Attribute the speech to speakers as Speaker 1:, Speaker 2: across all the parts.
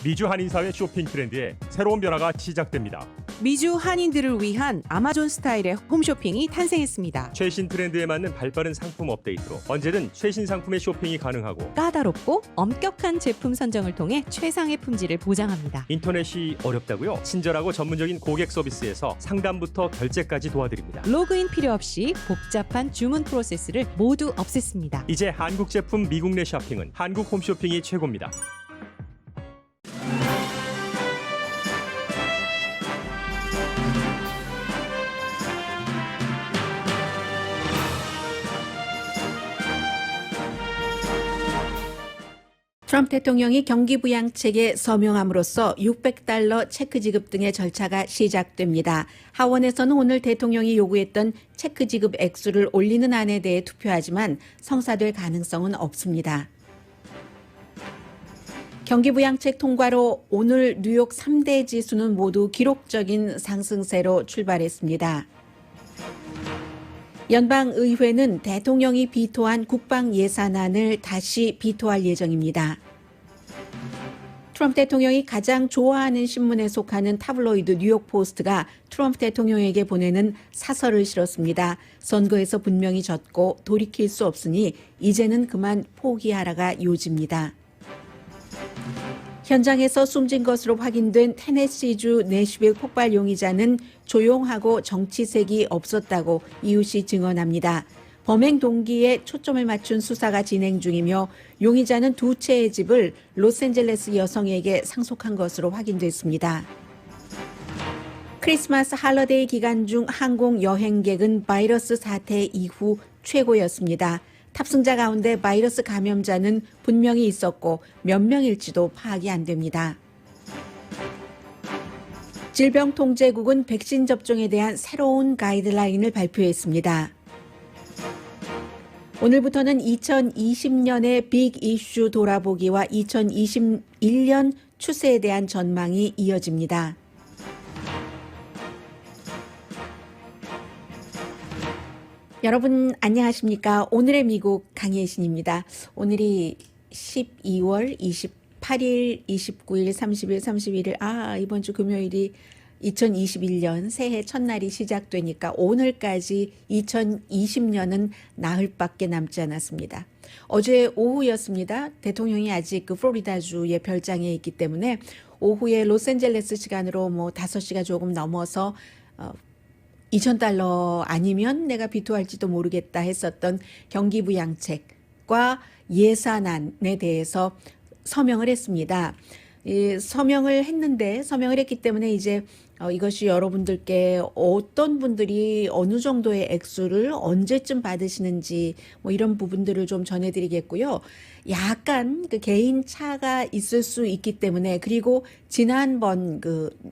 Speaker 1: 미주 한인사회 쇼핑 트렌드에 새로운 변화가 시작됩니다.
Speaker 2: 미주 한인들을 위한 아마존 스타일의 홈쇼핑이 탄생했습니다.
Speaker 1: 최신 트렌드에 맞는 발빠른 상품 업데이트로 언제든 최신 상품의 쇼핑이 가능하고
Speaker 2: 까다롭고 엄격한 제품 선정을 통해 최상의 품질을 보장합니다.
Speaker 1: 인터넷이 어렵다고요? 친절하고 전문적인 고객 서비스에서 상담부터 결제까지 도와드립니다.
Speaker 2: 로그인 필요 없이 복잡한 주문 프로세스를 모두 없앴습니다.
Speaker 1: 이제 한국 제품 미국 내 쇼핑은 한국 홈쇼핑이 최고입니다.
Speaker 3: 트럼프 대통령이 경기부양책에 서명함으로써 $600 체크 지급 등의 절차가 시작됩니다. 하원에서는 오늘 대통령이 요구했던 체크 지급 액수를 올리는 안에 대해 투표하지만 성사될 가능성은 없습니다. 경기부양책 통과로 오늘 뉴욕 3대 지수는 모두 기록적인 상승세로 출발했습니다. 연방의회는 대통령이 비토한 국방 예산안을 다시 비토할 예정입니다. 트럼프 대통령이 가장 좋아하는 신문에 속하는 타블로이드 뉴욕 포스트가 트럼프 대통령에게 보내는 사설을 실었습니다. 선거에서 분명히 졌고 돌이킬 수 없으니 이제는 그만 포기하라가 요지입니다. 현장에서 숨진 것으로 확인된 테네시주 내슈빌 폭발 용의자는 조용하고 정치색이 없었다고 이웃이 증언합니다. 범행 동기에 초점을 맞춘 수사가 진행 중이며 용의자는 두 채의 집을 로스앤젤레스 여성에게 상속한 것으로 확인됐습니다. 크리스마스 할러데이 기간 중 항공 여행객은 바이러스 사태 이후 최고였습니다. 탑승자 가운데 바이러스 감염자는 분명히 있었고 몇 명일지도 파악이 안 됩니다. 질병통제국은 백신 접종에 대한 새로운 가이드라인을 발표했습니다. 오늘부터는 2020년의 빅 이슈 돌아보기와 2021년 추세에 대한 전망이 이어집니다. 여러분 안녕하십니까? 오늘의 미국 강예신입니다. 오늘이 12월 28일, 29일, 30일, 31일, 이번 주 금요일이 2021년 새해 첫날이 시작되니까 오늘까지 2020년은 나흘밖에 남지 않았습니다. 어제 오후였습니다. 대통령이 아직 플로리다주의 별장에 있기 때문에 오후에 로스앤젤레스 시간으로 5시가 조금 넘어서 $2,000 아니면 내가 비토할지도 모르겠다 했었던 경기부양책과 예산안에 대해서 서명을 했습니다. 서명을 했기 때문에 이제 이것이 여러분들께 어떤 분들이 어느 정도의 액수를 언제쯤 받으시는지 이런 부분들을 좀 전해드리겠고요. 약간 개인 차가 있을 수 있기 때문에 그리고 지난번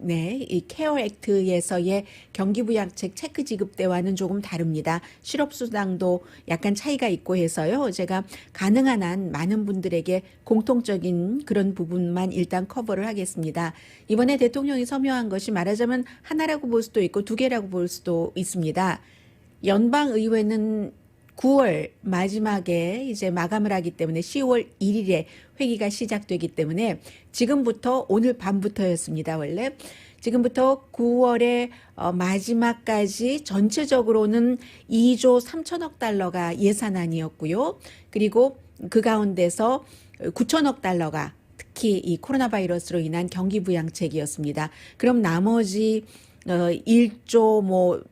Speaker 3: 이 케어 액트에서의 경기부양책 체크 지급 때와는 조금 다릅니다. 실업수당도 약간 차이가 있고 해서요. 제가 가능한 한 많은 분들에게 공통적인 그런 부분만 일단 커버를 하겠습니다. 이번에 대통령이 서명한 것이 말하자면 하나라고 볼 수도 있고 두 개라고 볼 수도 있습니다. 연방의회는 9월 마지막에 이제 마감을 하기 때문에 10월 1일에 회기가 시작되기 때문에 지금부터 오늘 밤부터였습니다. 원래 지금부터 9월의 마지막까지 전체적으로는 2조 3천억 달러가 예산안이었고요. 그리고 그 가운데서 9천억 달러가 특히 이 코로나 바이러스로 인한 경기부양책이었습니다. 그럼 나머지 1조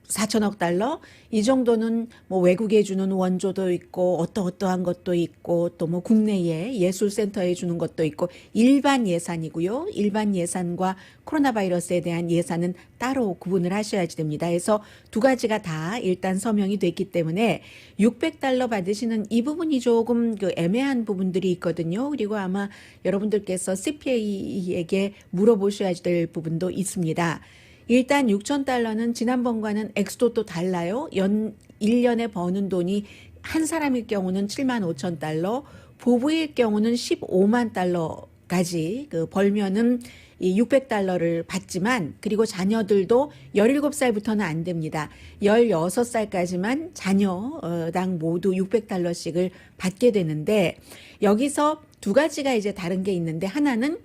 Speaker 3: 4천억 달러 이 정도는 외국에 주는 원조도 있고 어떠한 것도 있고 또 국내에 예술센터에 주는 것도 있고 일반 예산이고요. 일반 예산과 코로나 바이러스에 대한 예산은 따로 구분을 하셔야지 됩니다. 그래서 두 가지가 다 일단 서명이 됐기 때문에 $600 받으시는 이 부분이 조금 애매한 부분들이 있거든요. 그리고 아마 여러분들께서 CPA에게 물어보셔야 될 부분도 있습니다. 일단 $6,000는 지난번과는 액수도 또 달라요. 1년에 버는 돈이 한 사람일 경우는 $75,000, 부부일 경우는 $150,000까지 벌면은 이 $600를 받지만 그리고 자녀들도 17살부터는 안 됩니다. 16살까지만 자녀당 모두 $600씩을 받게 되는데 여기서 두 가지가 이제 다른 게 있는데 하나는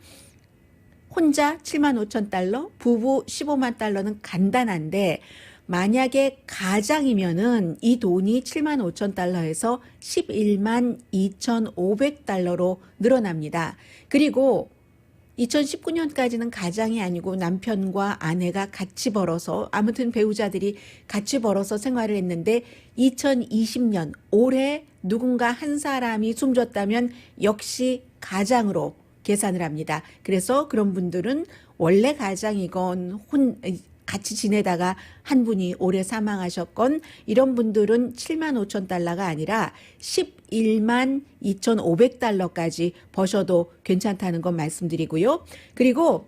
Speaker 3: 혼자 7만 5천 달러, 부부 15만 달러는 간단한데 만약에 가장이면은 이 돈이 7만 5천 달러에서 11만 2,500달러로 늘어납니다. 그리고 2019년까지는 가장이 아니고 남편과 아내가 같이 벌어서 아무튼 배우자들이 같이 벌어서 생활을 했는데 2020년 올해 누군가 한 사람이 숨졌다면 역시 가장으로 계산을 합니다. 그래서 그런 분들은 원래 가장이건 같이 지내다가 한 분이 올해 사망하셨건 이런 분들은 7만 5천 달러가 아니라 11만 2,500달러까지 버셔도 괜찮다는 건 말씀드리고요. 그리고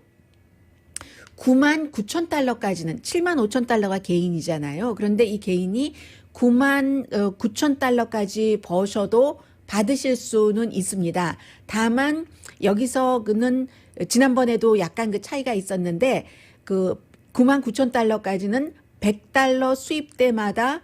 Speaker 3: 9만 9천 달러까지는 7만 5천 달러가 개인이잖아요. 그런데 이 개인이 9만 9천 달러까지 버셔도 받으실 수는 있습니다. 다만 여기서 그는 지난번에도 약간 그 차이가 있었는데 그 9만 9천 달러까지는 100달러 수입 때마다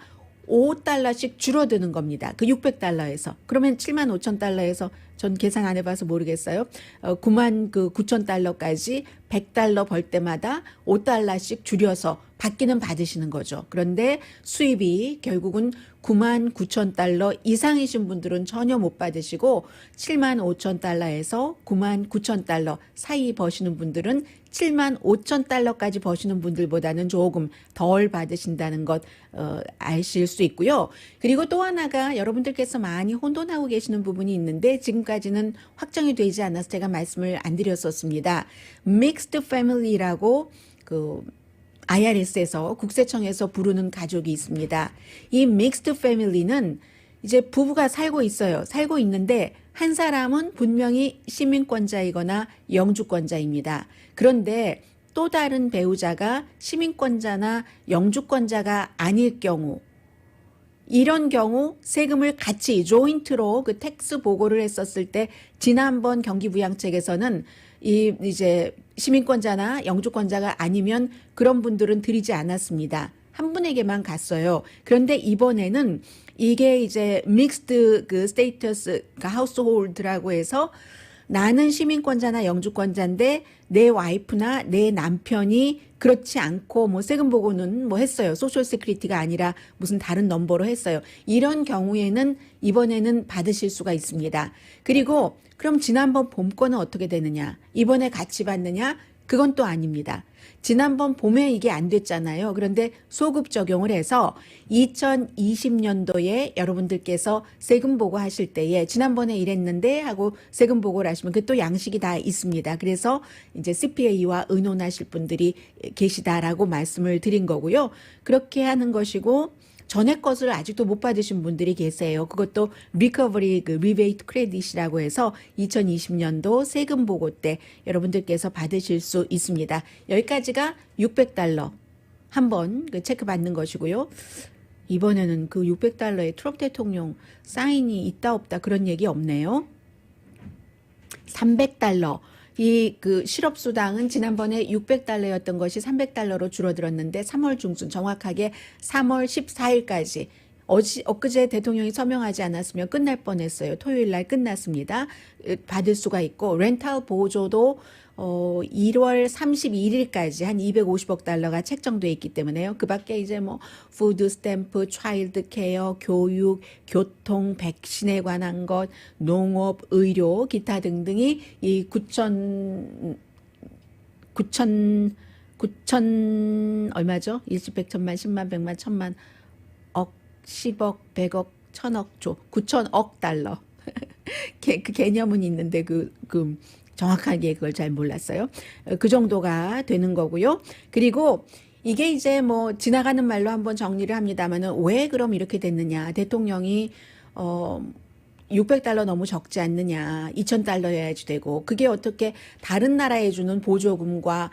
Speaker 3: 5달러씩 줄어드는 겁니다. 그 600달러에서. 그러면 7만 5천 달러에서 전 계산 안 해봐서 모르겠어요. 9만 9천 달러까지 100달러 벌 때마다 5달러씩 줄여서 받기는 받으시는 거죠. 그런데 수입이 결국은 9만 9천 달러 이상이신 분들은 전혀 못 받으시고 7만 5천 달러에서 9만 9천 달러 사이 버시는 분들은 7만 5천 달러까지 버시는 분들보다는 조금 덜 받으신다는 것 아실 수 있고요. 그리고 또 하나가 여러분들께서 많이 혼돈하고 계시는 부분이 있는데 지금까지는 확정이 되지 않아서 제가 말씀을 안 드렸었습니다. Mixed Family라고 그 IRS에서 국세청에서 부르는 가족이 있습니다. 이 Mixed Family는 이제 부부가 살고 있어요. 살고 있는데 한 사람은 분명히 시민권자이거나 영주권자입니다. 그런데 또 다른 배우자가 시민권자나 영주권자가 아닐 경우 이런 경우 세금을 같이 조인트로 그 텍스 보고를 했었을 때 지난번 경기부양책에서는 이제 시민권자나 영주권자가 아니면 그런 분들은 드리지 않았습니다. 한 분에게만 갔어요. 그런데 이번에는 이게 이제 믹스드 그 스테이터스 그 하우스홀드라고 해서 나는 시민권자나 영주권자인데 내 와이프나 내 남편이 그렇지 않고 뭐 세금 보고는 뭐 했어요. 소셜 세큐리티가 아니라 무슨 다른 넘버로 했어요. 이런 경우에는 이번에는 받으실 수가 있습니다. 그리고 그럼 지난번 봄 거는 어떻게 되느냐? 이번에 같이 받느냐? 그건 또 아닙니다. 지난번 봄에 이게 안 됐잖아요. 그런데 소급 적용을 해서 2020년도에 여러분들께서 세금 보고 하실 때에 지난번에 이랬는데 하고 세금 보고를 하시면 그 또 양식이 다 있습니다. 그래서 이제 CPA와 의논하실 분들이 계시다라고 말씀을 드린 거고요. 그렇게 하는 것이고 전에 것을 아직도 못 받으신 분들이 계세요. 그것도 리커버리 그 리베이트 크레딧이라고 해서 2020년도 세금 보고 때 여러분들께서 받으실 수 있습니다. 여기까지가 600달러 한번 그 체크 받는 것이고요. 이번에는 그 600달러에 트럼프 대통령 사인이 있다 없다 그런 얘기 없네요. 300달러. 이 그 실업수당은 지난번에 600달러였던 것이 300달러로 줄어들었는데 3월 중순 정확하게 3월 14일까지 엊그제 대통령이 서명하지 않았으면 끝날 뻔했어요. 토요일 날 끝났습니다. 받을 수가 있고 렌탈 보조도 1월 31일까지 한 250억 달러가 책정돼 있기 때문에요. 그 밖에 이제 뭐 푸드 스탬프, 차일드 케어, 교육, 교통, 백신에 관한 것, 농업, 의료, 기타 등등이 이 9천 얼마죠? 1십, 100천만, 10만, 100만, 1000만, 억, 10억, 100억, 1000억, 조, 9천억 달러. 그 개념은 있는데 정확하게 그걸 잘 몰랐어요. 그 정도가 되는 거고요. 그리고 이게 이제 뭐 지나가는 말로 한번 정리를 합니다만은 왜 그럼 이렇게 됐느냐. 대통령이 600달러 너무 적지 않느냐. 2000달러여야지 되고 그게 어떻게 다른 나라에 주는 보조금과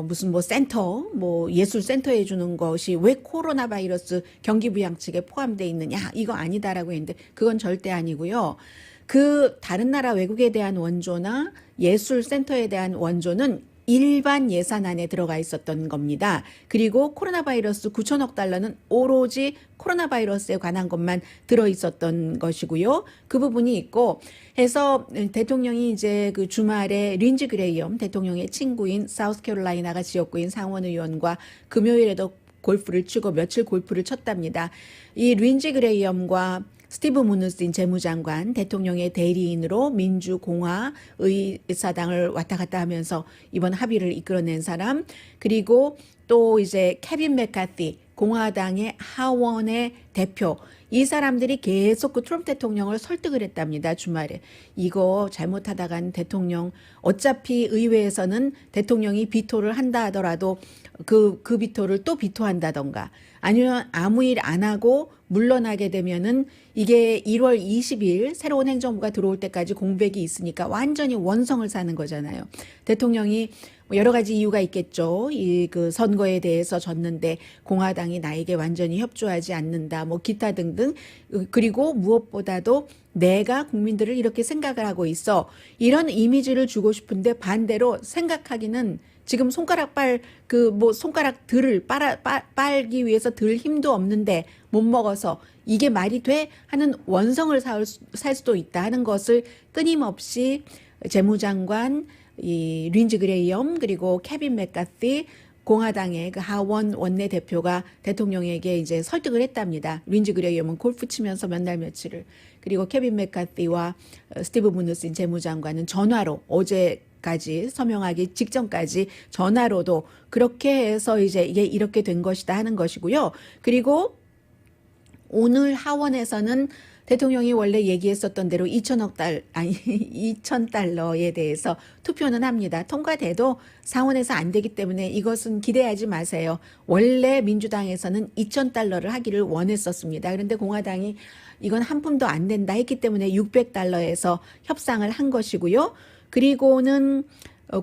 Speaker 3: 무슨 뭐 센터, 뭐 예술 센터에 주는 것이 왜 코로나 바이러스 경기부양책에 포함되어 있느냐. 이거 아니다라고 했는데 그건 절대 아니고요. 그 다른 나라 외국에 대한 원조나 예술 센터에 대한 원조는 일반 예산안에 들어가 있었던 겁니다. 그리고 코로나 바이러스 9천억 달러는 오로지 코로나 바이러스에 관한 것만 들어 있었던 것이고요. 그 부분이 있고 해서 대통령이 이제 그 주말에 린지 그레이엄 대통령의 친구인 사우스캐롤라이나가 지역구인 상원 의원과 금요일에도 골프를 치고 며칠 골프를 쳤답니다. 이 린지 그레이엄과 스티브 무누신 재무장관 대통령의 대리인으로 민주공화 의사당을 왔다 갔다 하면서 이번 합의를 이끌어낸 사람, 그리고 또 이제 케빈 맥카티 공화당의 하원의 대표, 이 사람들이 계속 그 트럼프 대통령을 설득을 했답니다. 주말에. 이거 잘못하다간 대통령, 어차피 의회에서는 대통령이 비토를 한다 하더라도 그 비토를 또 비토한다던가 아니면 아무 일 안 하고 물러나게 되면은 이게 1월 20일 새로운 행정부가 들어올 때까지 공백이 있으니까 완전히 원성을 사는 거잖아요. 대통령이 여러 가지 이유가 있겠죠. 이 그 선거에 대해서 졌는데 공화당이 나에게 완전히 협조하지 않는다. 뭐 기타 등등. 그리고 무엇보다도 내가 국민들을 이렇게 생각을 하고 있어. 이런 이미지를 주고 싶은데 반대로 생각하기는 지금 손가락들을 빨기 위해서 들 힘도 없는데 못 먹어서 이게 말이 돼? 하는 원성을 살 수도 있다 하는 것을 끊임없이 재무장관, 이 린지 그레이엄 그리고 케빈 맥카티 공화당의 그 하원 원내대표가 대통령에게 이제 설득을 했답니다. 린지 그레이엄은 골프 치면서 몇 날 며칠을, 그리고 케빈 맥카티와 스티브 무누신 재무장관은 전화로 어제까지 서명하기 직전까지 전화로도 그렇게 해서 이제 이게 이렇게 된 것이다 하는 것이고요. 그리고 오늘 하원에서는 대통령이 원래 얘기했었던 대로 2,000달러에 대해서 투표는 합니다. 통과돼도 상원에서 안 되기 때문에 이것은 기대하지 마세요. 원래 민주당에서는 2,000달러를 하기를 원했었습니다. 그런데 공화당이 이건 한 푼도 안 된다 했기 때문에 600달러에서 협상을 한 것이고요. 그리고는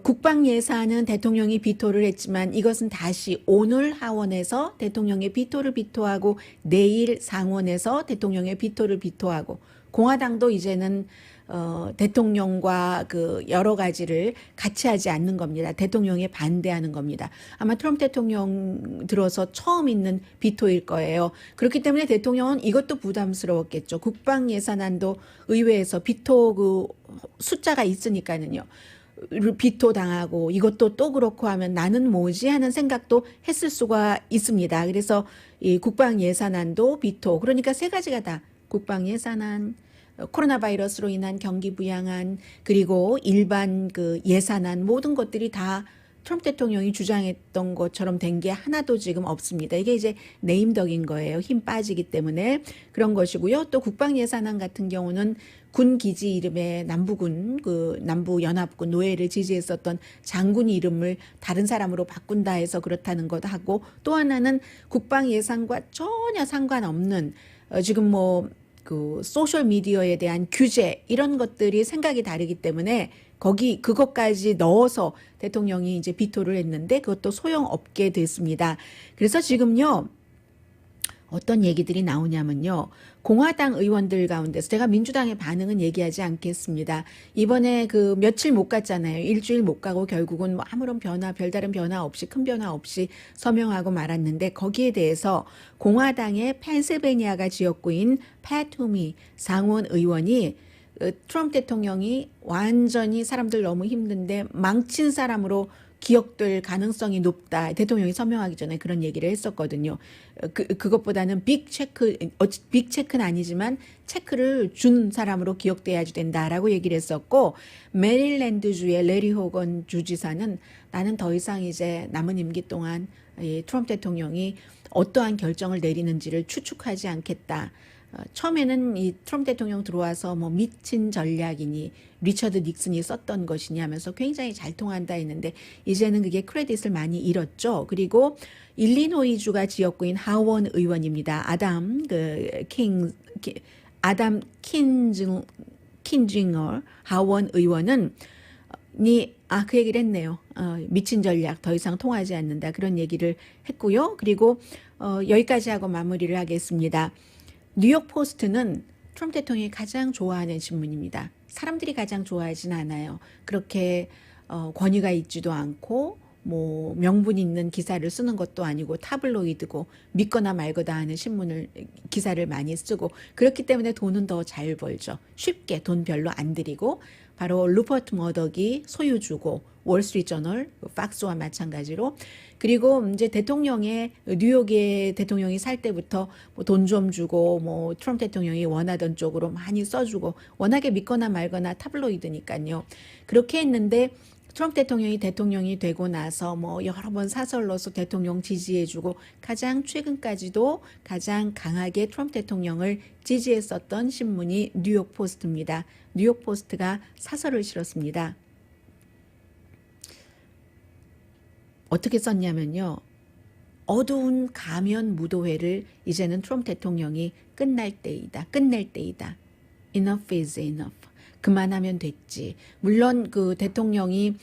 Speaker 3: 국방 예산은 대통령이 비토를 했지만 이것은 다시 오늘 하원에서 대통령의 비토를 비토하고 내일 상원에서 대통령의 비토를 비토하고, 공화당도 이제는 대통령과 그 여러 가지를 같이 하지 않는 겁니다. 대통령에 반대하는 겁니다. 아마 트럼프 대통령 들어서 처음 있는 비토일 거예요. 그렇기 때문에 대통령은 이것도 부담스러웠겠죠. 국방 예산안도 의회에서 비토 그 숫자가 있으니까는요. 비토 당하고 이것도 또 그렇고 하면 나는 뭐지 하는 생각도 했을 수가 있습니다. 그래서 이 국방 예산안도 비토, 그러니까 세 가지가 다 국방 예산안, 코로나 바이러스로 인한 경기 부양안, 그리고 일반 그 예산안, 모든 것들이 다 트럼프 대통령이 주장했던 것처럼 된 게 하나도 지금 없습니다. 이게 이제 네임덕인 거예요. 힘 빠지기 때문에 그런 것이고요. 또 국방 예산안 같은 경우는 군 기지 이름에 남부군, 그 남부연합군 노예를 지지했었던 장군 이름을 다른 사람으로 바꾼다 해서 그렇다는 것도 하고, 또 하나는 국방 예산과 전혀 상관없는 지금 뭐 그 소셜 미디어에 대한 규제, 이런 것들이 생각이 다르기 때문에 그것까지 넣어서 대통령이 이제 비토를 했는데 그것도 소용없게 됐습니다. 그래서 지금요, 어떤 얘기들이 나오냐면요. 공화당 의원들 가운데서, 제가 민주당의 반응은 얘기하지 않겠습니다. 이번에 그 며칠 못 갔잖아요. 일주일 못 가고 결국은 뭐 아무런 별다른 변화 없이, 큰 변화 없이 서명하고 말았는데, 거기에 대해서 공화당의 펜실베니아가 지역구인 팻 투미 상원 의원이 트럼프 대통령이 완전히 사람들 너무 힘든데 망친 사람으로 기억될 가능성이 높다. 대통령이 서명하기 전에 그런 얘기를 했었거든요. 그것보다는 빅체크는 아니지만 체크를 준 사람으로 기억돼야지 된다라고 얘기를 했었고, 메릴랜드주의 레리 호건 주지사는 나는 더 이상 이제 남은 임기 동안 이 트럼프 대통령이 어떠한 결정을 내리는지를 추측하지 않겠다. 처음에는 이 트럼프 대통령 들어와서 뭐 미친 전략이니 리처드 닉슨이 썼던 것이니 하면서 굉장히 잘 통한다 했는데 이제는 그게 크레딧을 많이 잃었죠. 그리고 일리노이주가 지역구인 하원 의원입니다. 아담 킨징어 하원 의원은 그 얘기를 했네요. 미친 전략 더 이상 통하지 않는다, 그런 얘기를 했고요. 그리고 여기까지 하고 마무리를 하겠습니다. 뉴욕 포스트는 트럼프 대통령이 가장 좋아하는 신문입니다. 사람들이 가장 좋아하진 않아요. 그렇게 권위가 있지도 않고 뭐 명분 있는 기사를 쓰는 것도 아니고 타블로이드고 믿거나 말거나 하는 기사를 많이 쓰고 그렇기 때문에 돈은 더 잘 벌죠. 쉽게 돈 별로 안 들이고 바로 루퍼트 머덕이 소유주고 월스트리트저널, 팍스와 마찬가지로 그리고 이제 뉴욕의 대통령이 살 때부터 뭐 돈 좀 주고 뭐 트럼프 대통령이 원하던 쪽으로 많이 써주고 워낙에 믿거나 말거나 타블로이드니까요. 그렇게 했는데 트럼프 대통령이 되고 나서 뭐 여러 번 사설로서 대통령 지지해주고 가장 최근까지도 가장 강하게 트럼프 대통령을 지지했었던 신문이 뉴욕 포스트입니다. 뉴욕 포스트가 사설을 실었습니다. 어떻게 썼냐면요. 어두운 가면 무도회를 이제는 트럼프 대통령이 끝낼 때이다. Enough is enough. 그만하면 됐지. 물론 그 대통령이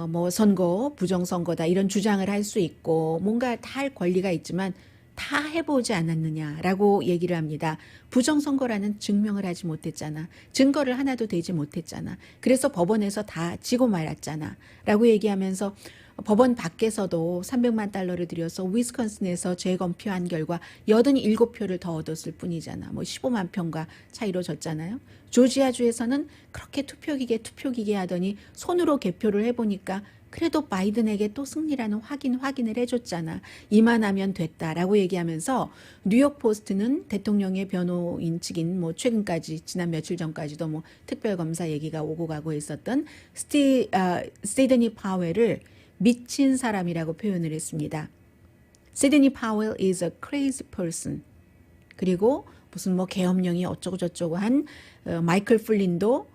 Speaker 3: 뭐 선거, 부정선거다 이런 주장을 할 수 있고 뭔가 다 할 권리가 있지만 다 해보지 않았느냐라고 얘기를 합니다. 부정선거라는 증명을 하지 못했잖아. 증거를 하나도 대지 못했잖아. 그래서 법원에서 다 지고 말았잖아. 라고 얘기하면서 법원 밖에서도 300만 달러를 들여서 위스콘신에서 재검표한 결과 87표를 더 얻었을 뿐이잖아. 뭐 15만 표가 차이로 졌잖아요. 조지아주에서는 그렇게 투표기계 하더니 손으로 개표를 해보니까 그래도 바이든에게 또 승리라는 확인을 해줬잖아. 이만하면 됐다라고 얘기하면서 뉴욕 포스트는 대통령의 변호인 측인 뭐 최근까지 지난 며칠 전까지도 뭐 특별검사 얘기가 오고 가고 했었던 시드니 파웰을 미친 사람이라고 표현을 했습니다. 시드니 파웰 is a crazy person. 그리고 무슨 뭐 계엄령이 어쩌고 저쩌고 한 마이클 플린도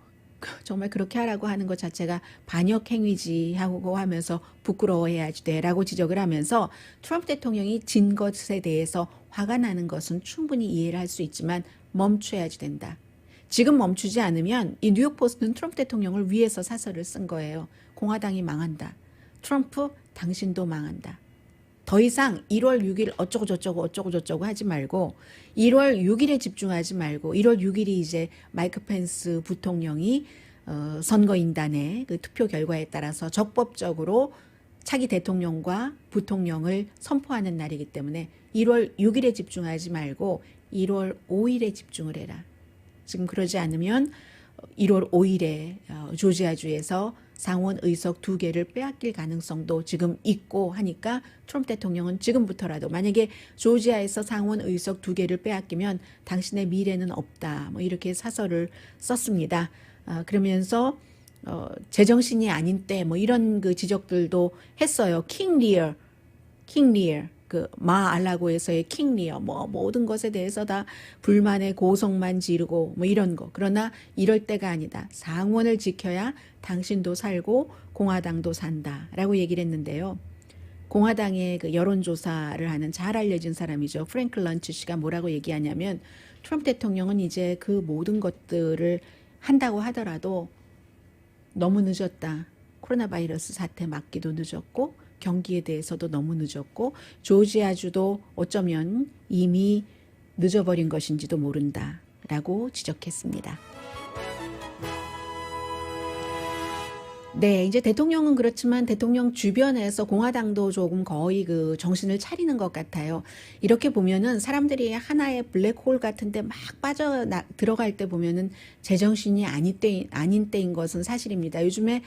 Speaker 3: 정말 그렇게 하라고 하는 것 자체가 반역 행위지 하고 하면서 부끄러워해야지 돼라고 지적을 하면서 트럼프 대통령이 진 것에 대해서 화가 나는 것은 충분히 이해를 할 수 있지만 멈춰야지 된다. 지금 멈추지 않으면 이 뉴욕 포스트는 트럼프 대통령을 위해서 사설을 쓴 거예요. 공화당이 망한다. 트럼프 당신도 망한다. 더 이상 1월 6일 어쩌고 저쩌고 하지 말고 1월 6일에 집중하지 말고 1월 6일이 이제 마이크 펜스 부통령이 선거인단의 그 투표 결과에 따라서 적법적으로 차기 대통령과 부통령을 선포하는 날이기 때문에 1월 6일에 집중하지 말고 1월 5일에 집중을 해라. 지금 그러지 않으면 1월 5일에 조지아주에서 상원 의석 2개를 빼앗길 가능성도 지금 있고 하니까 트럼프 대통령은 지금부터라도 만약에 조지아에서 상원 의석 2개를 빼앗기면 당신의 미래는 없다. 뭐 이렇게 사설을 썼습니다. 그러면서 제정신이 아닌 때 뭐 이런 그 지적들도 했어요. 킹 리어 그 마알라고에서의 킹 리어 뭐 모든 것에 대해서 다 불만의 고성만 지르고 뭐 이런 거. 그러나 이럴 때가 아니다. 상원을 지켜야 당신도 살고 공화당도 산다라고 얘기를 했는데요. 공화당의 그 여론조사를 하는 잘 알려진 사람이죠. 프랭클 런치 씨가 뭐라고 얘기하냐면 트럼프 대통령은 이제 그 모든 것들을 한다고 하더라도 너무 늦었다. 코로나 바이러스 사태 막기도 늦었고 경기에 대해서도 너무 늦었고 조지아주도 어쩌면 이미 늦어버린 것인지도 모른다라고 지적했습니다. 네, 이제 대통령은 그렇지만 대통령 주변에서 공화당도 조금 거의 그 정신을 차리는 것 같아요. 이렇게 보면은 사람들이 하나의 블랙홀 같은데 막 들어갈 때 보면은 제정신이 아닌 때인 것은 사실입니다. 요즘에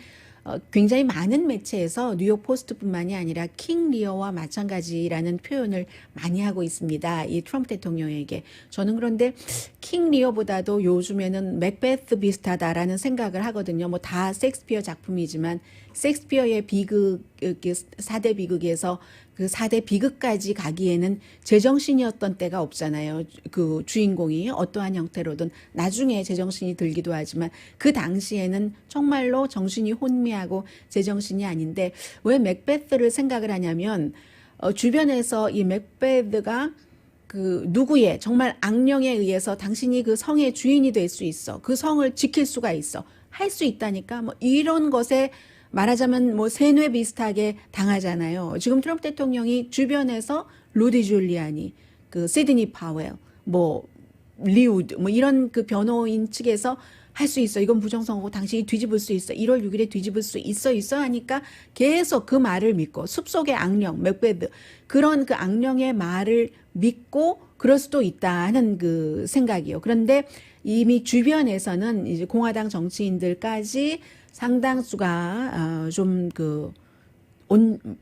Speaker 3: 굉장히 많은 매체에서 뉴욕 포스트뿐만이 아니라 킹 리어와 마찬가지라는 표현을 많이 하고 있습니다. 이 트럼프 대통령에게. 저는 그런데 킹 리어보다도 요즘에는 맥베스 비슷하다라는 생각을 하거든요. 뭐 다 셰익스피어 작품이지만 셰익스피어의 비극, 4대 비극에서 그 4대 비극까지 가기에는 제정신이었던 때가 없잖아요. 그 주인공이 어떠한 형태로든 나중에 제정신이 들기도 하지만 그 당시에는 정말로 정신이 혼미하고 제정신이 아닌데 왜 맥베스를 생각을 하냐면 주변에서 이 맥베스가 그 누구의 정말 악령에 의해서 당신이 그 성의 주인이 될 수 있어. 그 성을 지킬 수가 있어. 할 수 있다니까 뭐 이런 것에 말하자면 뭐 세뇌 비슷하게 당하잖아요. 지금 트럼프 대통령이 주변에서 루디 줄리아니, 그 시드니 파웰, 뭐 리우드, 뭐 이런 그 변호인 측에서 할 수 있어. 이건 부정선거고 당신이 뒤집을 수 있어. 1월 6일에 뒤집을 수 있어 하니까 계속 그 말을 믿고 숲속의 악령, 맥베드 그런 그 악령의 말을 믿고 그럴 수도 있다 하는 그 생각이요. 그런데 이미 주변에서는 이제 공화당 정치인들까지 상당수가 좀 그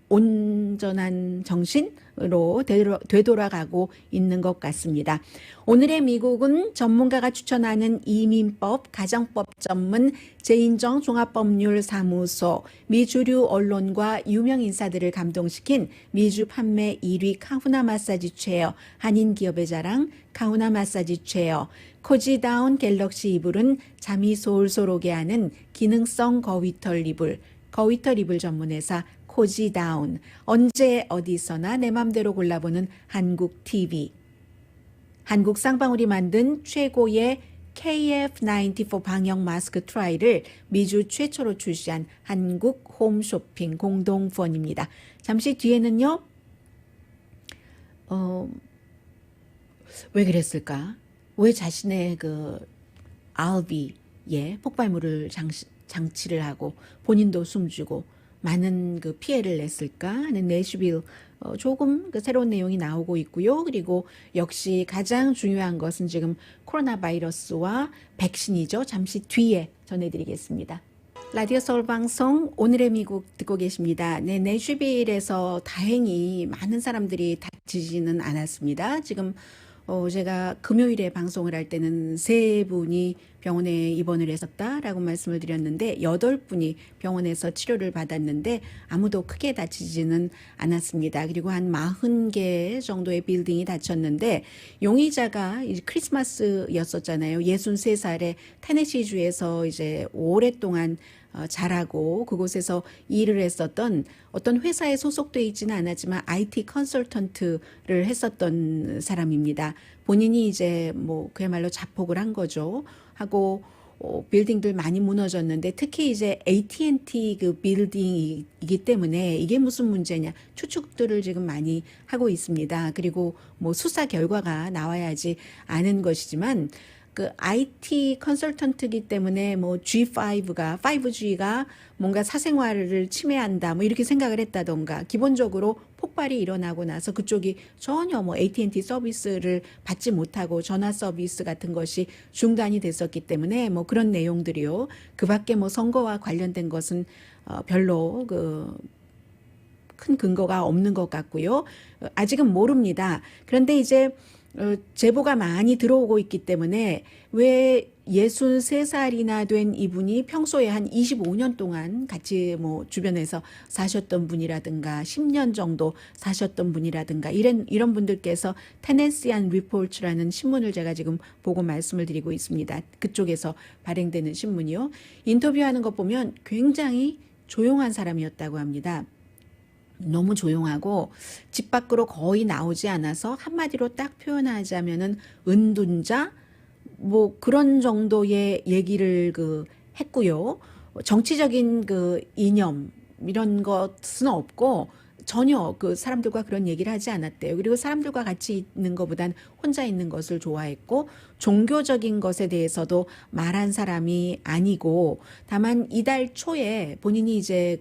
Speaker 3: 온전한 정신으로 되돌아가고 있는 것 같습니다. 오늘의 미국은 전문가가 추천하는 이민법, 가정법 전문 재인정 종합법률사무소, 미주류 언론과 유명 인사들을 감동시킨 미주 판매 1위 카후나 마사지 체어, 한인 기업의 자랑 카후나 마사지 체어, 코지다운 갤럭시 이불은 잠이 솔솔 오게 하는 기능성 거위털 이불, 거위털 이불 전문회사 코지다운, 언제 어디서나 내 맘대로 골라보는 한국 TV, 한국 쌍방울이 만든 최고의 KF94 방역 마스크 트라이를 미주 최초로 출시한 한국 홈쇼핑 공동후원입니다. 잠시 뒤에는요. 왜 그랬을까? 왜 자신의 그 RV에 폭발물을 장치를 하고 본인도 숨지고 많은 그 피해를 냈을까 하는 내슈빌 조금 그 새로운 내용이 나오고 있고요. 그리고 역시 가장 중요한 것은 지금 코로나 바이러스와 백신이죠. 잠시 뒤에 전해드리겠습니다. 라디오 서울 방송 오늘의 미국 듣고 계십니다. 네, 내슈빌에서 다행히 많은 사람들이 다치지는 않았습니다. 지금 제가 금요일에 방송을 할 때는 3분이 병원에 입원을 했었다라고 말씀을 드렸는데 8분이 병원에서 치료를 받았는데 아무도 크게 다치지는 않았습니다. 그리고 한 40개 정도의 빌딩이 다쳤는데 용의자가 이제 크리스마스였었잖아요. 63살에 테네시주에서 이제 오랫동안 자라고 그곳에서 일을 했었던 어떤 회사에 소속돼 있지는 않았지만 IT 컨설턴트를 했었던 사람입니다. 본인이 이제 뭐 그야말로 자폭을 한 거죠. 하고 빌딩들 많이 무너졌는데 특히 이제 AT&T 그 빌딩이기 때문에 이게 무슨 문제냐 추측들을 지금 많이 하고 있습니다. 그리고 뭐 수사 결과가 나와야지 아는 것이지만 그 IT 컨설턴트이기 때문에 뭐5G가 뭔가 사생활을 침해한다 뭐 이렇게 생각을 했다던가 기본적으로 폭발이 일어나고 나서 그쪽이 전혀 뭐 AT&T 서비스를 받지 못하고 전화 서비스 같은 것이 중단이 됐었기 때문에 뭐 그런 내용들이요. 그 밖에 뭐 선거와 관련된 것은 별로 큰 근거가 없는 것 같고요. 아직은 모릅니다. 그런데 이제 제보가 많이 들어오고 있기 때문에 왜 63살이나 된 이분이 평소에 한 25년 동안 같이 뭐 주변에서 사셨던 분이라든가 10년 정도 사셨던 분이라든가 이런 분들께서 테네시안 리포트라는 신문을 제가 지금 보고 말씀을 드리고 있습니다. 그쪽에서 발행되는 신문이요. 인터뷰하는 것 보면 굉장히 조용한 사람이었다고 합니다. 너무 조용하고 집 밖으로 거의 나오지 않아서 한마디로 딱 표현하자면은 은둔자 뭐 그런 정도의 얘기를 했고요. 정치적인 이념 이런 것은 없고 전혀 그 사람들과 그런 얘기를 하지 않았대요. 그리고 사람들과 같이 있는 것보단 혼자 있는 것을 좋아했고 종교적인 것에 대해서도 말한 사람이 아니고 다만 이달 초에 본인이 이제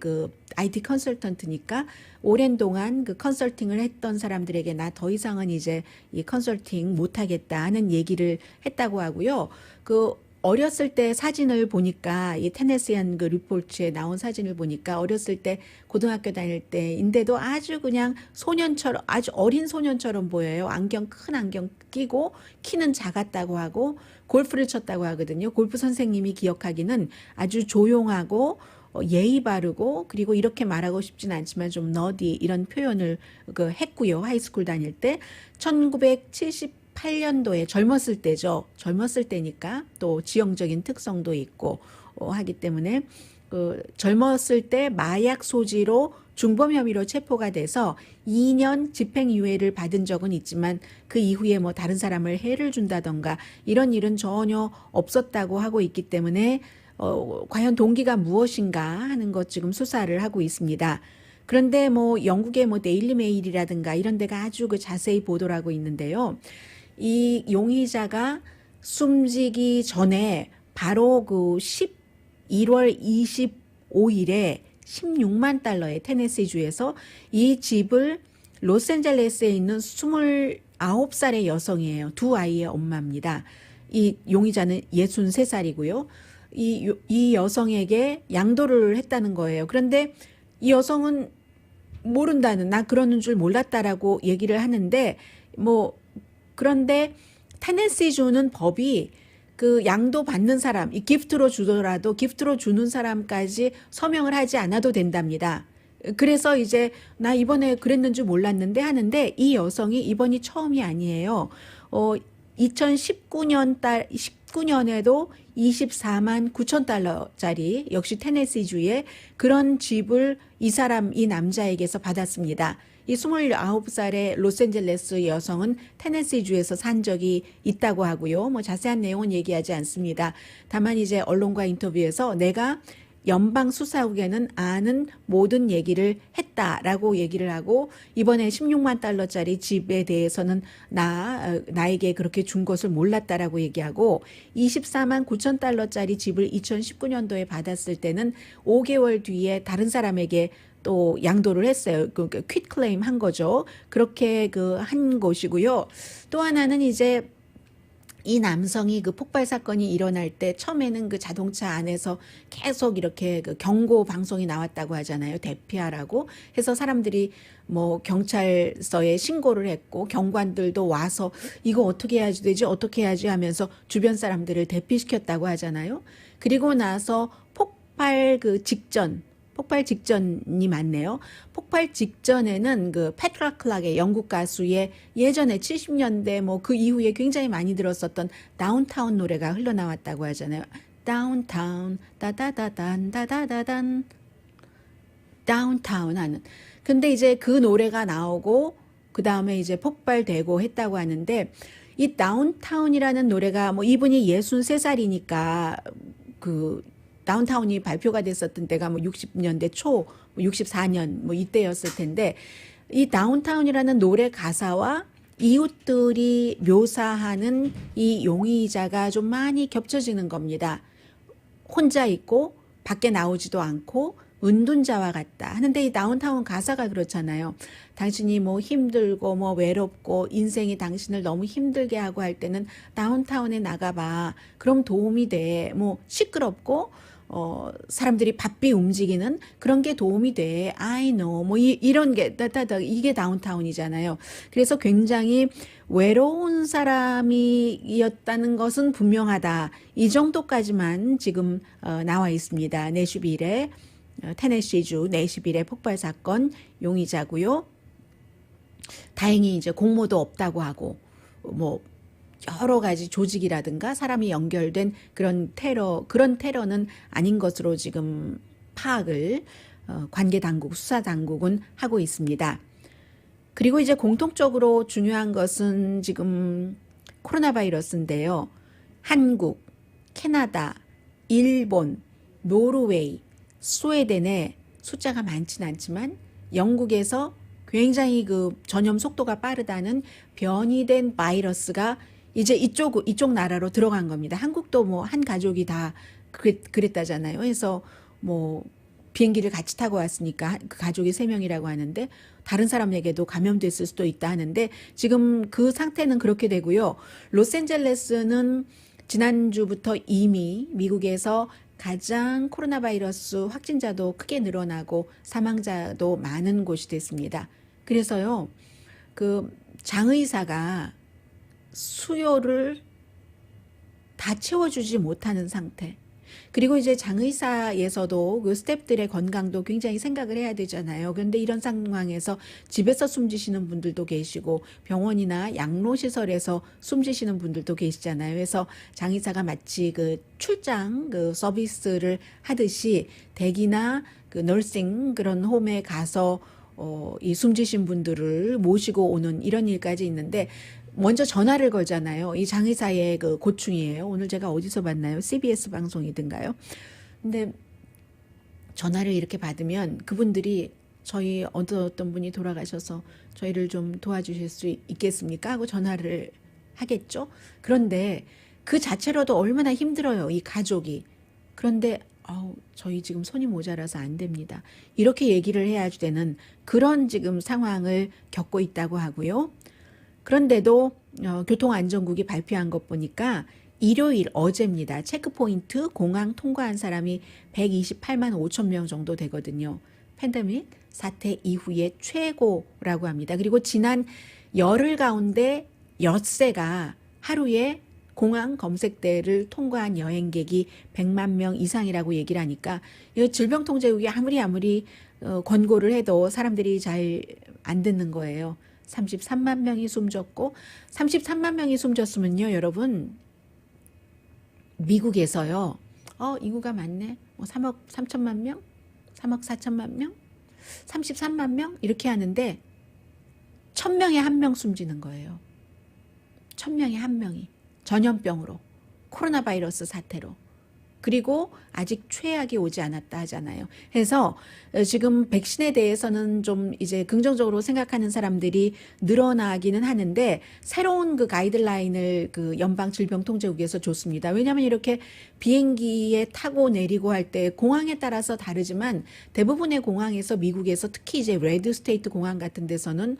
Speaker 3: IT 컨설턴트니까 오랜 동안 컨설팅을 했던 사람들에게 나 더 이상은 이제 이 컨설팅 못하겠다 하는 얘기를 했다고 하고요. 어렸을 때 사진을 보니까 이 테네시안 리포트에 나온 사진을 보니까 어렸을 때 고등학교 다닐 때인데도 아주 그냥 소년처럼 아주 어린 소년처럼 보여요. 큰 안경 끼고 키는 작았다고 하고 골프를 쳤다고 하거든요. 골프 선생님이 기억하기는 아주 조용하고 예의 바르고 그리고 이렇게 말하고 싶진 않지만 좀 너디 이런 표현을 했고요. 하이스쿨 다닐 때 1978년도에 젊었을 때죠. 젊었을 때니까 또 지형적인 특성도 있고 하기 때문에 젊었을 때 마약 소지로 중범 혐의로 체포가 돼서 2년 집행유예를 받은 적은 있지만 그 이후에 뭐 다른 사람을 해를 준다던가 이런 일은 전혀 없었다고 하고 있기 때문에 과연 동기가 무엇인가 하는 것 지금 수사를 하고 있습니다. 그런데 뭐 영국의 데일리 메일이라든가 이런 데가 아주 자세히 보도를 하고 있는데요. 이 용의자가 숨지기 전에 바로 그 11월 25일에 16만 달러의 테네시주에서 이 집을 로스앤젤레스에 있는 29살의 여성이에요. 두 아이의 엄마입니다. 이 용의자는 63살이고요. 이 여성에게 양도를 했다는 거예요. 그런데 이 여성은 모른다는, 나 그러는 줄 몰랐다라고 얘기를 하는데, 그런데 테네시주는 법이 그 양도 받는 사람, 이 기프트로 주더라도 기프트로 주는 사람까지 서명을 하지 않아도 된답니다. 그래서 이제 나 이번에 그랬는 줄 몰랐는데 하는데, 이 여성이 이번이 처음이 아니에요. 19년에도 24만 9천 달러짜리 역시 테네시주에 그런 집을 이 남자에게서 받았습니다. 이 29살의 로스앤젤레스 여성은 테네시주에서 산 적이 있다고 하고요. 자세한 내용은 얘기하지 않습니다. 다만 이제 언론과 인터뷰에서 내가 연방 수사국에는 아는 모든 얘기를 했다라고 얘기를 하고, 이번에 16만 달러짜리 집에 대해서는 나에게 그렇게 준 것을 몰랐다라고 얘기하고, 24만 9천 달러짜리 집을 2019년도에 받았을 때는 5개월 뒤에 다른 사람에게 또 양도를 했어요. 퀵 클레임 한 거죠. 그렇게 한 것이고요. 또 하나는 이제 이 남성이 그 폭발 사건이 일어날 때 처음에는 그 자동차 안에서 계속 이렇게 경고 방송이 나왔다고 하잖아요. 대피하라고 해서 사람들이 경찰서에 신고를 했고, 경관들도 와서 이거 어떻게 해야지 되지? 어떻게 해야지 하면서 주변 사람들을 대피시켰다고 하잖아요. 그리고 나서 폭발 직전이 맞네요. 폭발 직전에는 그 패트라 클락의 영국 가수의 예전에 70년대 그 이후에 굉장히 많이 들었었던 다운타운 노래가 흘러나왔다고 하잖아요. 다운타운 다다다단 다다다단 다운타운 하는. 근데 이제 그 노래가 나오고 그 다음에 이제 폭발되고 했다고 하는데, 이 다운타운이라는 노래가 이분이 63살이니까 다운타운이 발표가 됐었던 때가 60년대 초, 64년 이때였을 텐데, 이 다운타운이라는 노래 가사와 이웃들이 묘사하는 이 용의자가 좀 많이 겹쳐지는 겁니다. 혼자 있고 밖에 나오지도 않고 은둔자와 같다 하는데, 이 다운타운 가사가 그렇잖아요. 당신이 힘들고 외롭고 인생이 당신을 너무 힘들게 하고 할 때는 다운타운에 나가봐. 그럼 도움이 돼. 시끄럽고 사람들이 바삐 움직이는 그런 게 도움이 돼. I know. 이런 게 이게 다운타운이잖아요. 그래서 굉장히 외로운 사람이었다는 것은 분명하다. 이 정도까지만 지금 나와 있습니다. 내슈빌의 테네시주 내슈빌의 폭발 사건 용의자고요. 다행히 이제 공모도 없다고 하고 여러 가지 조직이라든가 사람이 연결된 그런 테러는 아닌 것으로 지금 파악을 관계 당국, 수사 당국은 하고 있습니다. 그리고 이제 공통적으로 중요한 것은 지금 코로나 바이러스인데요. 한국, 캐나다, 일본, 노르웨이, 스웨덴에 숫자가 많지는 않지만 영국에서 굉장히 전염 속도가 빠르다는 변이된 바이러스가 이제 이쪽 나라로 들어간 겁니다. 한국도 한 가족이 다 그랬다잖아요. 그래서 비행기를 같이 타고 왔으니까 그 가족이 3명이라고 하는데, 다른 사람에게도 감염됐을 수도 있다 하는데, 지금 그 상태는 그렇게 되고요. 로스앤젤레스는 지난주부터 이미 미국에서 가장 코로나 바이러스 확진자도 크게 늘어나고 사망자도 많은 곳이 됐습니다. 그래서요, 장의사가 수요를 다 채워주지 못하는 상태. 그리고 이제 장의사에서도 스태프들의 건강도 굉장히 생각을 해야 되잖아요. 그런데 이런 상황에서 집에서 숨지시는 분들도 계시고 병원이나 양로시설에서 숨지시는 분들도 계시잖아요. 그래서 장의사가 마치 출장 서비스를 하듯이 댁이나 너싱 그런 홈에 가서 이 숨지신 분들을 모시고 오는 이런 일까지 있는데, 먼저 전화를 걸잖아요. 이 장의사의 고충이에요. 오늘 제가 어디서 봤나요? CBS 방송이든가요. 근데 전화를 이렇게 받으면 그분들이 저희 어떤 분이 돌아가셔서 저희를 좀 도와주실 수 있겠습니까? 하고 전화를 하겠죠. 그런데 그 자체로도 얼마나 힘들어요, 이 가족이. 그런데 저희 지금 손이 모자라서 안 됩니다. 이렇게 얘기를 해야 되는 그런 지금 상황을 겪고 있다고 하고요. 그런데도 교통안전국이 발표한 것 보니까 일요일 어제입니다. 체크포인트 공항 통과한 사람이 128만 5천 명 정도 되거든요. 팬데믹 사태 이후에 최고라고 합니다. 그리고 지난 열흘 가운데 엿새가 하루에 공항 검색대를 통과한 여행객이 100만 명 이상이라고 얘기를 하니까 질병통제국이 아무리 권고를 해도 사람들이 잘 안 듣는 거예요. 33만 명이 숨졌고 33만 명이 숨졌으면요, 여러분 미국에서요. 인구가 많네. 3억 3천만 명? 3억 4천만 명? 33만 명? 이렇게 하는데 1000명에 1명 숨지는 거예요. 1000명에 1명이 전염병으로, 코로나 바이러스 사태로. 그리고 아직 최악이 오지 않았다 하잖아요. 그래서 지금 백신에 대해서는 좀 이제 긍정적으로 생각하는 사람들이 늘어나기는 하는데 새로운 그 가이드라인을 그 연방질병통제국에서 줬습니다. 왜냐하면 이렇게 비행기에 타고 내리고 할 때 공항에 따라서 다르지만 대부분의 공항에서 미국에서 특히 이제 레드 스테이트 공항 같은 데서는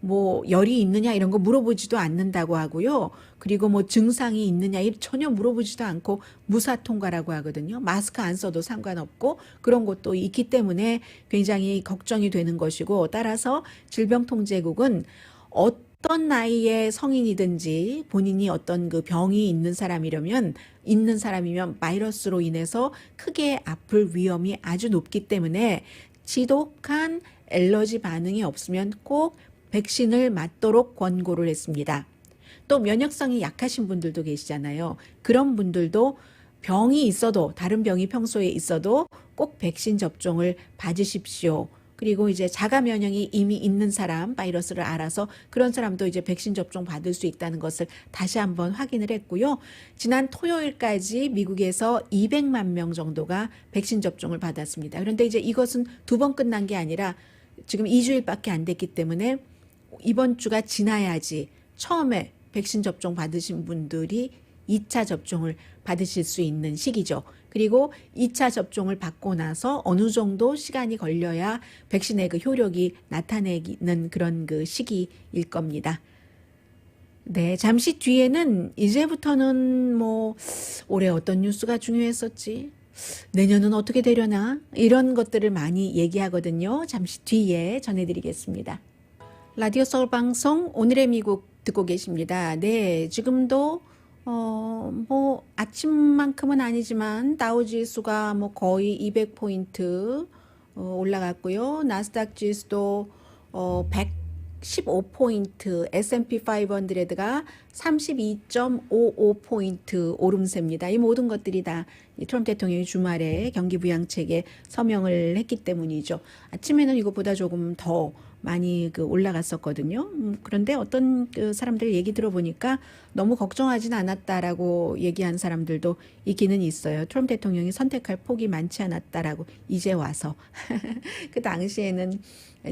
Speaker 3: 뭐 열이 있느냐 이런 거 물어보지도 않는다고 하고요. 그리고 뭐 증상이 있느냐 전혀 물어보지도 않고 무사 통과라고 하거든요. 마스크 안 써도 상관없고 그런 것도 있기 때문에 굉장히 걱정이 되는 것이고, 따라서 질병통제국은 어떤 나이의 성인이든지 본인이 어떤 그 병이 있는 사람이면 바이러스로 인해서 크게 아플 위험이 아주 높기 때문에 지독한 알러지 반응이 없으면 꼭 백신을 맞도록 권고를 했습니다. 또 면역성이 약하신 분들도 계시잖아요. 그런 분들도 병이 있어도, 다른 병이 평소에 있어도 꼭 백신 접종을 받으십시오. 그리고 이제 자가 면역이 이미 있는 사람, 바이러스를 알아서 그런 사람도 이제 백신 접종 받을 수 있다는 것을 다시 한번 확인을 했고요. 지난 토요일까지 미국에서 200만 명 정도가 백신 접종을 받았습니다. 그런데 이제 이것은 2번 끝난 게 아니라 지금 2주일밖에 안 됐기 때문에 이번 주가 지나야지 처음에 백신 접종 받으신 분들이 2차 접종을 받으실 수 있는 시기죠. 그리고 2차 접종을 받고 나서 어느 정도 시간이 걸려야 백신의 그 효력이 나타내는 그런 그 시기일 겁니다. 네, 잠시 뒤에는 이제부터는 뭐 올해 어떤 뉴스가 중요했었지? 내년은 어떻게 되려나? 이런 것들을 많이 얘기하거든요. 잠시 뒤에 전해드리겠습니다. 라디오 서울 방송 오늘의 미국 듣고 계십니다. 네, 지금도 뭐 아침만큼은 아니지만 다우 지수가 뭐 거의 200포인트 올라갔고요. 나스닥 지수도 115포인트, S&P 500가 32.55포인트 오름세입니다. 이 모든 것들이 다 트럼프 대통령이 주말에 경기 부양책에 서명을 했기 때문이죠. 아침에는 이것보다 조금 더 많이 올라갔었거든요. 그런데 어떤 그 사람들 얘기 들어보니까 너무 걱정하진 않았다라고 얘기한 사람들도 있기는 있어요. 트럼프 대통령이 선택할 폭이 많지 않았다라고 이제 와서. 그 당시에는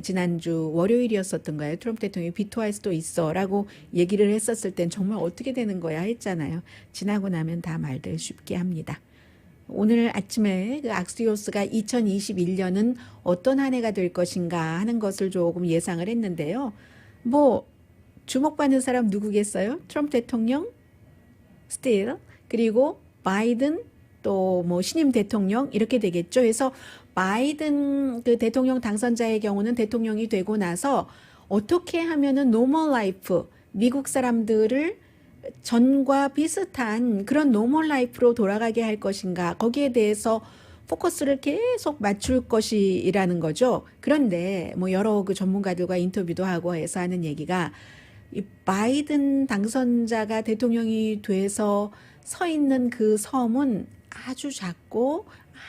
Speaker 3: 지난주 월요일이었었던가요? 트럼프 대통령이 비토할 수도 있어 라고 얘기를 했었을 땐 정말 어떻게 되는 거야 했잖아요. 지나고 나면 다 말들 쉽게 합니다. 오늘 아침에 그 악시오스가 2021년은 어떤 한 해가 될 것인가 하는 것을 조금 예상을 했는데요. 뭐 주목받는 사람 누구겠어요? 트럼프 대통령, still, 그리고 바이든, 또 뭐 신임 대통령 이렇게 되겠죠. 그래서 바이든 그 대통령 당선자의 경우는 대통령이 되고 나서 어떻게 하면은 노멀 라이프, 미국 사람들을 전과 비슷한 그런 노멀 라이프로 돌아가게 할 것인가, 거기에 대해서 포커스를 계속 맞출 것이라는 거죠. 그런데 뭐 여러 그 전문가들과 인터뷰도 하고 해서 하는 얘기가, 이 바이든 당선자가 대통령이 돼서 서 있는 그 섬은 아주 작고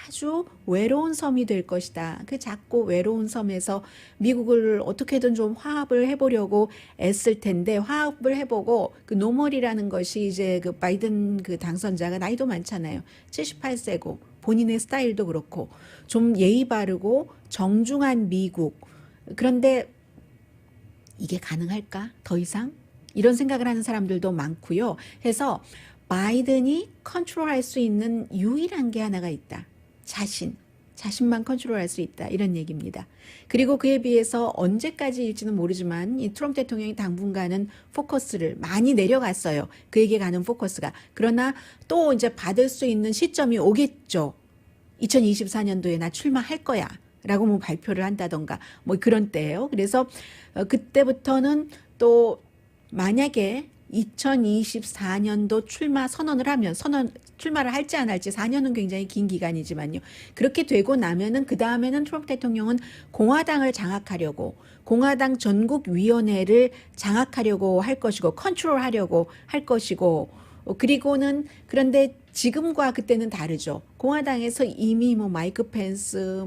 Speaker 3: 아주 외로운 섬이 될 것이다. 그 작고 외로운 섬에서 미국을 어떻게든 좀 화합을 해보려고 애쓸 텐데, 화합을 해보고 그 노멀이라는 것이 이제 그 바이든 그 당선자가 나이도 많잖아요. 78세고 본인의 스타일도 그렇고 좀 예의 바르고 정중한 미국. 그런데 이게 가능할까? 더 이상? 이런 생각을 하는 사람들도 많고요. 해서 바이든이 컨트롤할 수 있는 유일한 게 하나가 있다. 자신만 컨트롤할 수 있다. 이런 얘기입니다. 그리고 그에 비해서 언제까지일지는 모르지만 이 트럼프 대통령이 당분간은 포커스를 많이 내려갔어요. 그에게 가는 포커스가. 그러나 또 이제 받을 수 있는 시점이 오겠죠. 2024년도에 나 출마할 거야. 라고 뭐 발표를 한다던가 뭐 그런 때예요. 그래서 그때부터는 또 만약에 2024년도 출마 선언을 하면 출마를 할지 안 할지 4년은 굉장히 긴 기간이지만요. 그렇게 되고 나면은 그 다음에는 트럼프 대통령은 공화당을 장악하려고 공화당 전국위원회를 장악하려고 할 것이고 컨트롤하려고 할 것이고 그리고는 그런데 지금과 그때는 다르죠. 공화당에서 이미 뭐 마이크 펜스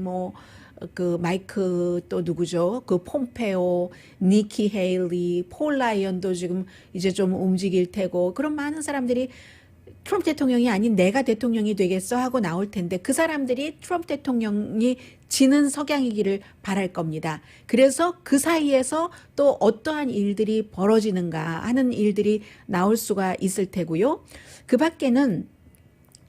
Speaker 3: 그 마이크 또 누구죠? 그 폼페오, 니키 헤일리, 폴 라이언도 지금 이제 좀 움직일 테고 그런 많은 사람들이 트럼프 대통령이 아닌 내가 대통령이 되겠어 하고 나올 텐데 그 사람들이 트럼프 대통령이 지는 석양이기를 바랄 겁니다. 그래서 그 사이에서 또 어떠한 일들이 벌어지는가 하는 일들이 나올 수가 있을 테고요. 그 밖에는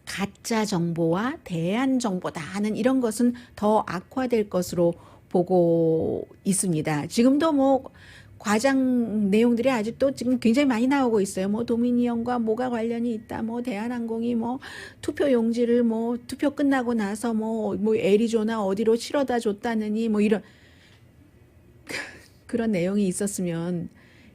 Speaker 3: 가짜 정보와 대한 정보다 하는 이런 것은 더 악화될 것으로 보고 있습니다. 지금도 뭐 과장 내용들이 아직도 지금 굉장히 많이 나오고 있어요. 뭐 도미니언과 뭐가 관련이 있다. 뭐 대한항공이 뭐 투표 용지를 뭐 투표 끝나고 나서 뭐 애리조나 어디로 실어다 줬다느니 뭐 이런 그런 내용이 있었으면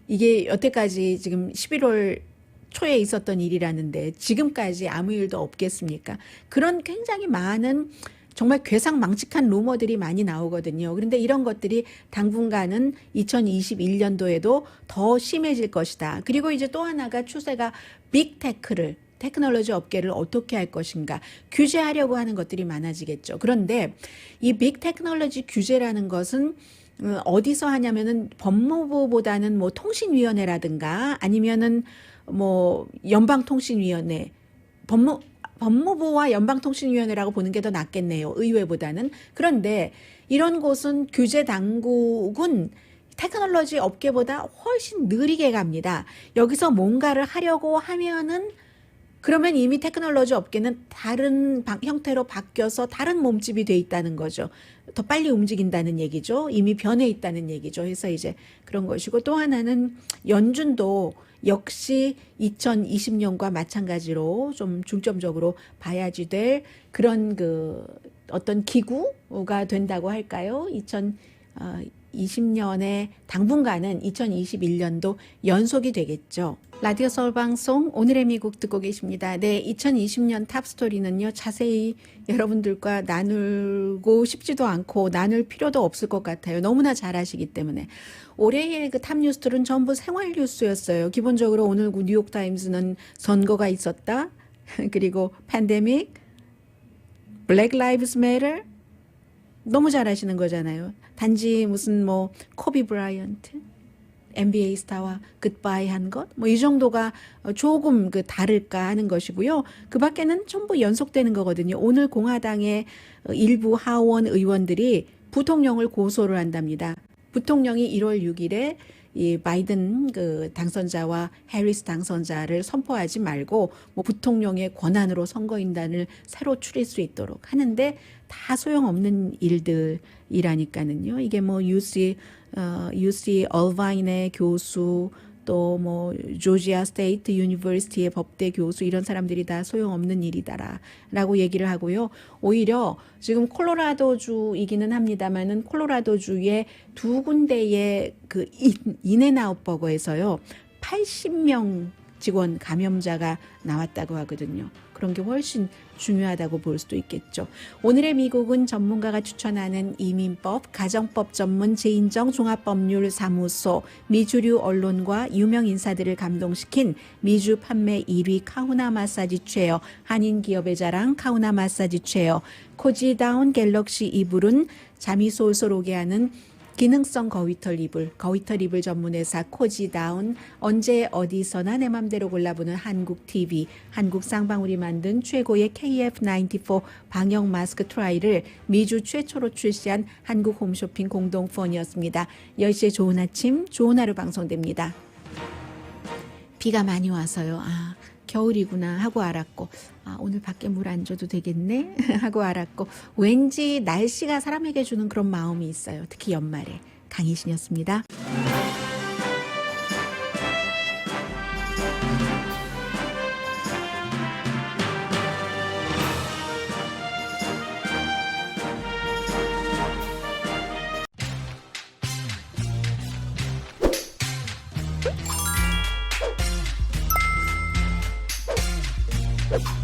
Speaker 3: 이게 여태까지 지금 11월 초에 있었던 일이라는데 지금까지 아무 일도 없겠습니까? 그런 굉장히 많은 정말 괴상망측한 루머들이 많이 나오거든요. 그런데 이런 것들이 당분간은 2021년도에도 더 심해질 것이다. 그리고 이제 또 하나가 추세가 빅테크를 테크놀로지 업계를 어떻게 할 것인가 규제하려고 하는 것들이 많아지겠죠. 그런데 이 빅테크놀로지 규제라는 것은 어디서 하냐면은 법무부보다는 뭐 통신위원회라든가 아니면은 뭐 연방통신위원회 법무부와 연방통신위원회라고 보는 게 더 낫겠네요. 의회보다는. 그런데 이런 곳은 규제 당국은 테크놀로지 업계보다 훨씬 느리게 갑니다. 여기서 뭔가를 하려고 하면은 그러면 이미 테크놀로지 업계는 다른 형태로 바뀌어서 다른 몸집이 돼 있다는 거죠. 더 빨리 움직인다는 얘기죠. 이미 변해 있다는 얘기죠. 그래서 이제 그런 것이고 또 하나는 연준도 역시 2020년과 마찬가지로 좀 중점적으로 봐야지 될 그런 그 어떤 기구가 된다고 할까요? 2020년에 당분간은 2021년도 연속이 되겠죠. 라디오 서울 방송 오늘의 미국 듣고 계십니다. 네, 2020년 탑스토리는요. 자세히 여러분들과 나누고 싶지도 않고 나눌 필요도 없을 것 같아요. 너무나 잘 아시기 때문에. 올해의 그 탑 뉴스들은 전부 생활 뉴스였어요. 기본적으로 오늘 뉴욕타임스는 선거가 있었다. 그리고 팬데믹, 블랙 라이브스 매터 너무 잘 아시는 거잖아요. 단지 무슨 뭐 코비 브라이언트 NBA 스타와 굿바이 한 것? 뭐 이 정도가 조금 그 다를까 하는 것이고요. 그 밖에는 전부 연속되는 거거든요. 오늘 공화당의 일부 하원 의원들이 부통령을 고소를 한답니다. 부통령이 1월 6일에 이 바이든 그 당선자와 해리스 당선자를 선포하지 말고 뭐 부통령의 권한으로 선거인단을 새로 추릴 수 있도록 하는데 다 소용없는 일들이라니까는요. 이게 뭐 UC 얼바인의 교수 또 뭐 조지아 스테이트 유니버시티의 법대 교수 이런 사람들이 다 소용없는 일이다라고 얘기를 하고요. 오히려 지금 콜로라도주이기는 합니다만은 콜로라도주의 두 군데의 그 인앤아웃 버거에서요 80명 직원 감염자가 나왔다고 하거든요. 그런 게 훨씬 중요하다고 볼 수도 있겠죠. 오늘의 미국은 전문가가 추천하는 이민법, 가정법 전문 제인정 종합법률사무소, 미주류 언론과 유명 인사들을 감동시킨 미주 판매 1위 카우나 마사지 체어, 한인 기업의 자랑 카우나 마사지 체어, 코지다운 갤럭시 이불은 잠이 솔솔 오게 하는 기능성 거위털 이불 전문회사 코지다운, 언제 어디서나 내 맘대로 골라보는 한국 TV, 한국 쌍방울이 만든 최고의 KF94 방역 마스크 트라이를 미주 최초로 출시한 한국 홈쇼핑 공동폰이었습니다. 10시에 좋은 아침, 좋은 하루 방송됩니다. 비가 많이 와서요. 겨울이구나 하고 알았고, 아, 오늘 밖에 물 안 줘도 되겠네 하고 알았고, 왠지 날씨가 사람에게 주는 그런 마음이 있어요. 특히 연말에. 강희신이었습니다.
Speaker 4: you